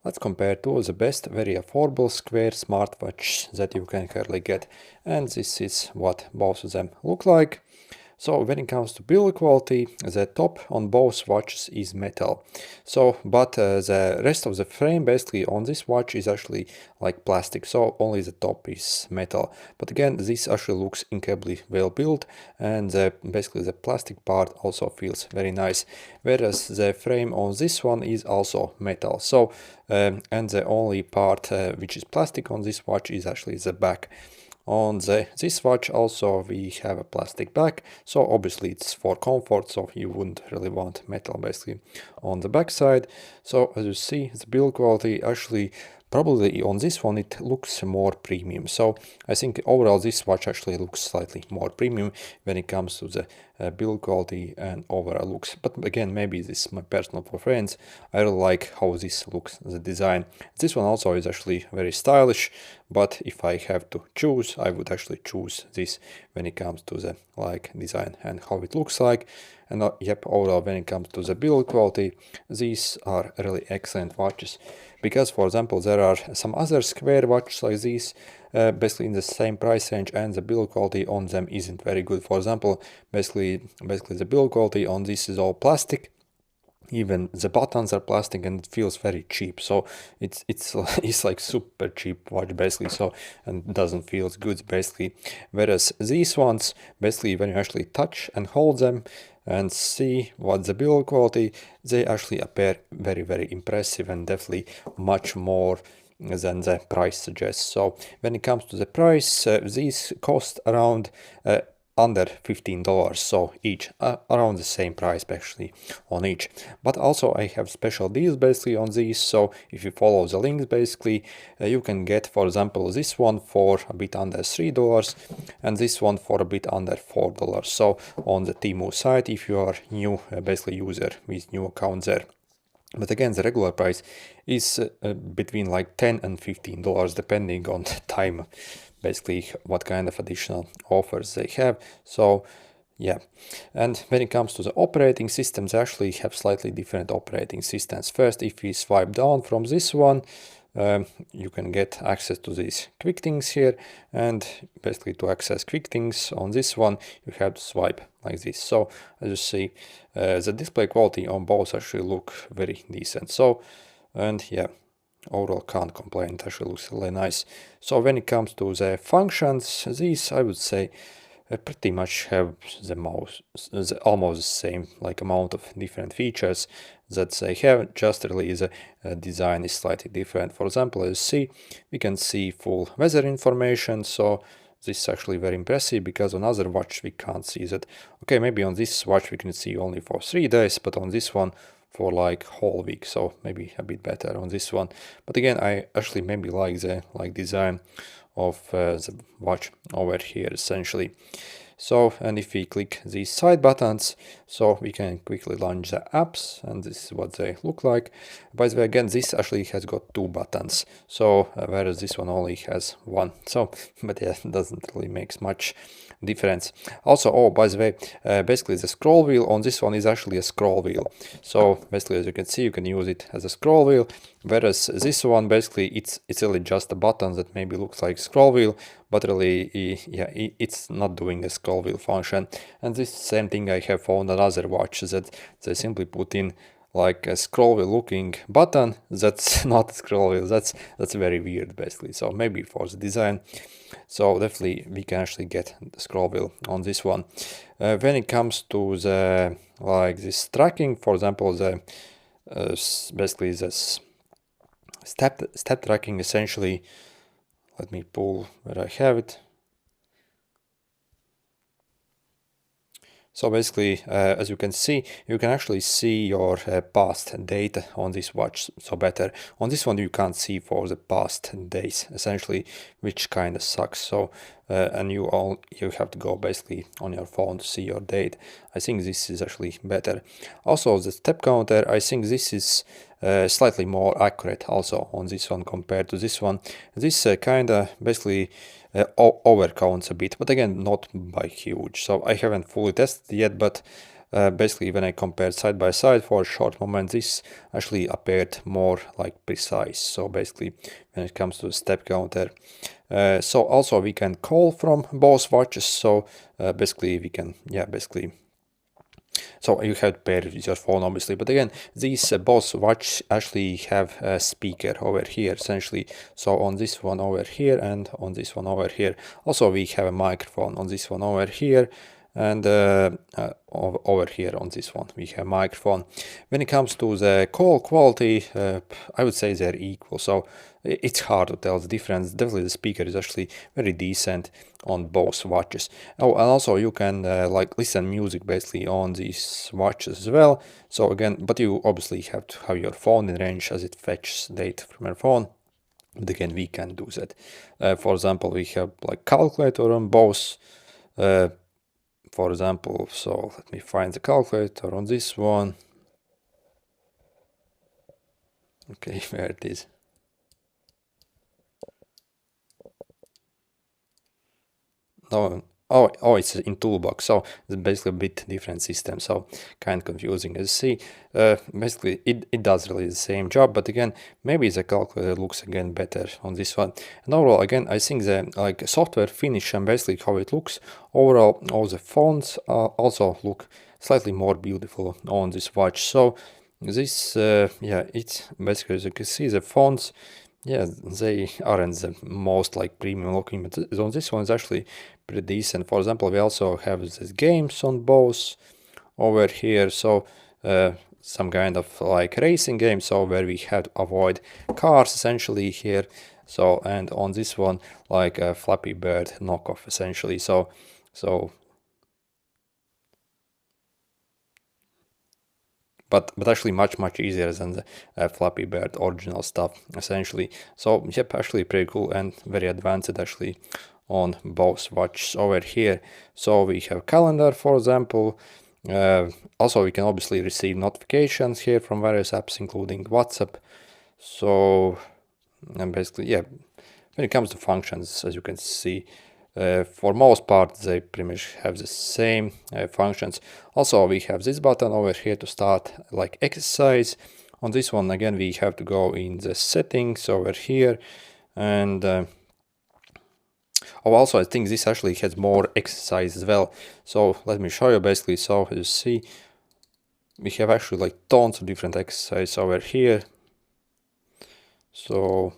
let's compare two of the best, very affordable square smartwatch that you can currently get. And this is what both of them look like. So when it comes to build quality, the top on both watches is metal. So, but the rest of the frame basically on this watch is actually like plastic. So only the top is metal. But again, this actually looks incredibly well built, and basically the plastic part also feels very nice. Whereas the frame on this one is also metal. So, and the only part which is plastic on this watch is actually the back. On this watch also we have a plastic back, so obviously it's for comfort, so you wouldn't really want metal basically on the back side. So as you see, the build quality actually probably on this one it looks more premium. So I think overall this watch actually looks slightly more premium when it comes to the build quality and overall looks. But again, maybe this is my personal preference. I really like how this looks, the design. This one also is actually very stylish, but if I have to choose, I would actually choose this when it comes to the like design and how it looks like. And yep, overall when it comes to the build quality, these are really excellent watches. Because for example, there are some other square watches like these, basically in the same price range, and the build quality on them isn't very good. For example, basically the build quality on this is all plastic. Even the buttons are plastic and it feels very cheap. So it's like super cheap watch basically. So, and doesn't feel good basically. Whereas these ones, basically when you actually touch and hold them and see what the build quality, they actually appear very, very impressive and definitely much more than the price suggests. So when it comes to the price, these cost around under $15, so each around the same price actually on each. But also I have special deals basically on these, so if you follow the links basically, you can get, for example, this one for a bit under $3 and this one for a bit under $4. So on the Temu site, if you are new basically user with new account there. But again, the regular price is between like $10 and $15 depending on the time, basically what kind of additional offers they have. So yeah, and when it comes to the operating systems, they actually have slightly different operating systems. First, if we swipe down from this one, you can get access to these quick things here, and basically to access quick things on this one you have to swipe like this. So as you see, the display quality on both actually look very decent. So, and yeah, overall can't complain, it actually looks really nice. So when it comes to the functions, these I would say pretty much have almost the same like amount of different features that they have, just really the design is slightly different. For example, as you see, we can see full weather information, so this is actually very impressive because on other watch we can't see that. Okay, maybe on this watch we can see only for 3 days, but on this one for like whole week, so maybe a bit better on this one. But again, I actually maybe like the design of the watch over here essentially. So, and if we click these side buttons, so we can quickly launch the apps, and this is what they look like. By the way, again, this actually has got 2 buttons, so whereas this one only has 1. So, but yeah, it doesn't really make much difference. Also, oh, by the way, basically the scroll wheel on this one is actually a scroll wheel. So basically, as you can see, you can use it as a scroll wheel, whereas this one basically it's really just a button that maybe looks like scroll wheel, but really, yeah, it's not doing a scroll wheel function. And this same thing I have found on other watches, that they simply put in like a scroll wheel looking button that's not a scroll wheel. That's very weird basically. So maybe for the design, so definitely we can actually get the scroll wheel on this one. When it comes to the like this tracking, for example, the basically this step tracking essentially. Let me pull where I have it. So basically, as you can see, you can actually see your past data on this watch so better. On this one you can't see for the past days essentially, which kind of sucks. So and you have to go basically on your phone to see your date. I think this is actually better. Also the step counter, I think this is slightly more accurate also on this one compared to this one. This kind of basically overcounts a bit, but again not by huge. So I haven't fully tested yet, but basically when I compared side by side for a short moment, this actually appeared more like precise. So basically when it comes to step counter, so also we can call from both watches. So basically we can, so you have to pair it with your phone, obviously. But again, these both watch actually have a speaker over here, essentially. So on this one over here and on this one over here. Also, we have a microphone on this one over here. And over here on this one we have microphone. When it comes to the call quality, I would say they're equal, so it's hard to tell the difference. Definitely the speaker is actually very decent on both watches. Oh, and also you can like listen music basically on these watches as well. So again, but you obviously have to have your phone in range as it fetches data from your phone. But again, we can do that. For example, we have like calculator on both. For example, so let me find the calculator on this one. Okay, where it is. No, oh, it's in toolbox. So it's basically a bit different system. So kind of confusing. As you see, basically it does really the same job. But again, maybe the calculator looks again better on this one. And overall, again, I think the like software finish and basically how it looks overall, all the fonts also look slightly more beautiful on this watch. So this, yeah, it's basically, as you can see, the fonts. Yeah, they aren't the most like premium looking, but on this one is actually pretty decent. For example, we also have these games on both over here, so some kind of like racing game, so where we have to avoid cars essentially here. So and on this one like a Flappy Bird knockoff essentially. So but actually much easier than the Flappy Bird original stuff essentially. So yep, actually pretty cool and very advanced actually on both watches over here. So we have calendar, for example. Also we can obviously receive notifications here from various apps including WhatsApp. So and basically, yeah, when it comes to functions, as you can see, for most part they pretty much have the same functions. Also we have this button over here to start like exercise. On this one again we have to go in the settings over here, and oh, also I think this actually has more exercise as well. So let me show you basically. So as you see, we have actually like tons of different exercise over here. So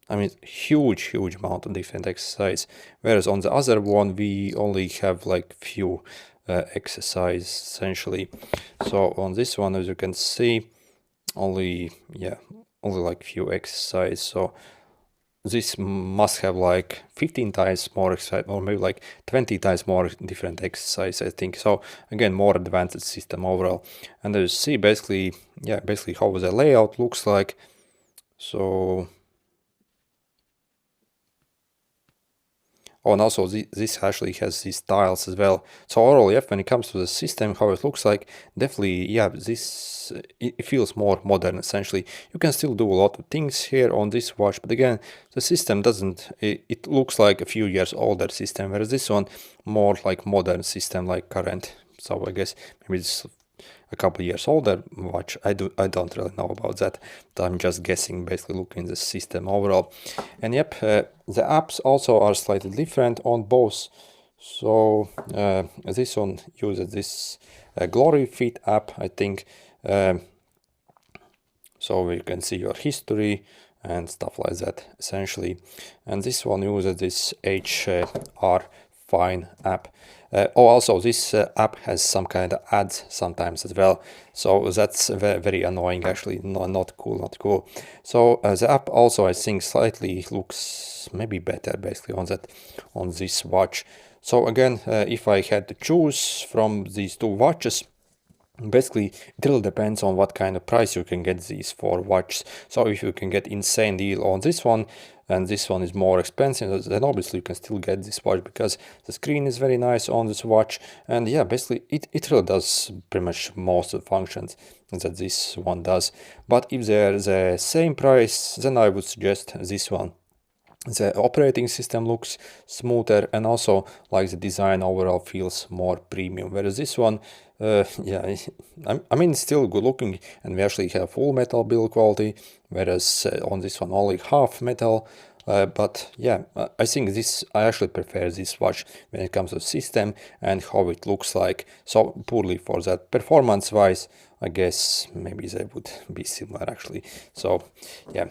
I mean, huge amount of different exercise, whereas on the other one we only have like few exercise essentially. So on this one, as you can see, only like few exercise. So this must have like 15 times more exercise, or maybe like 20 times more different exercise, I think. So again, more advanced system overall. And as you see, basically, yeah, basically how the layout looks like. So oh, and also this actually has these tiles as well. So overall, yeah, when it comes to the system, how it looks like, definitely, yeah, this it feels more modern essentially. You can still do a lot of things here on this watch, but again, the system doesn't, it looks like a few years older system, whereas this one more like modern system, like current. So I guess maybe it's a couple years older watch. I don't really know about that, but I'm just guessing, basically looking at the system overall. And yep, the apps also are slightly different on both. So this one uses this Glory Fit app, I think. So you can see your history and stuff like that essentially. And this one uses this HR Fine app. Oh, also this app has some kind of ads sometimes as well, so that's very annoying actually. Not cool. So the app also, I think, slightly looks maybe better basically on this watch. So again, if I had to choose from these two watches, basically it really depends on what kind of price you can get these for watches. So if you can get insane deal on this one and this one is more expensive, then obviously you can still get this watch because the screen is very nice on this watch. And yeah, basically it really does pretty much most of the functions that this one does. But if they're the same price, then I would suggest this one. the operating system looks smoother, and also like the design overall feels more premium, whereas this one, yeah, I mean, still good looking, and we actually have full metal build quality, whereas on this one only half metal. But yeah, I think I actually prefer this watch when it comes to system and how it looks like. So poorly for that. Performance wise, I guess maybe they would be similar actually. So yeah,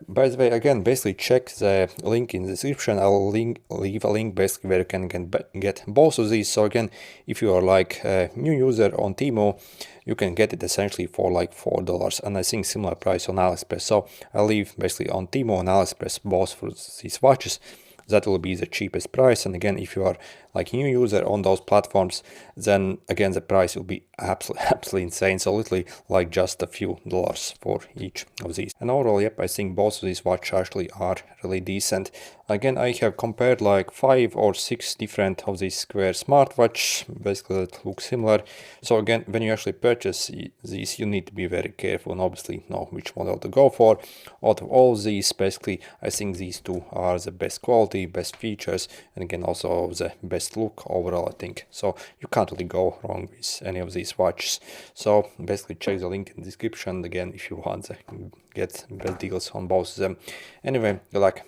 by the way, again, basically check the link in the description. I'll leave a link basically where you can get both of these. So again, if you are like a new user on Temu, you can get it essentially for like $4, and I think similar price on AliExpress. So I'll leave basically on Temu and AliExpress both for these watches. That will be the cheapest price, and again, if you are like new user on those platforms, then again the price will be absolutely insane. So literally like just a few dollars for each of these. And overall, yep, I think both of these watches actually are really decent. Again, I have compared like 5 or 6 different of these square smartwatch, basically that look similar. So again, when you actually purchase these, you need to be very careful and obviously know which model to go for. Out of all of these, basically, I think these two are the best quality, best features, and again also the best look overall, I think. So you can't really go wrong with any of these watches. So basically check the link in the description again if you want to get best deals on both of them. Anyway, good luck.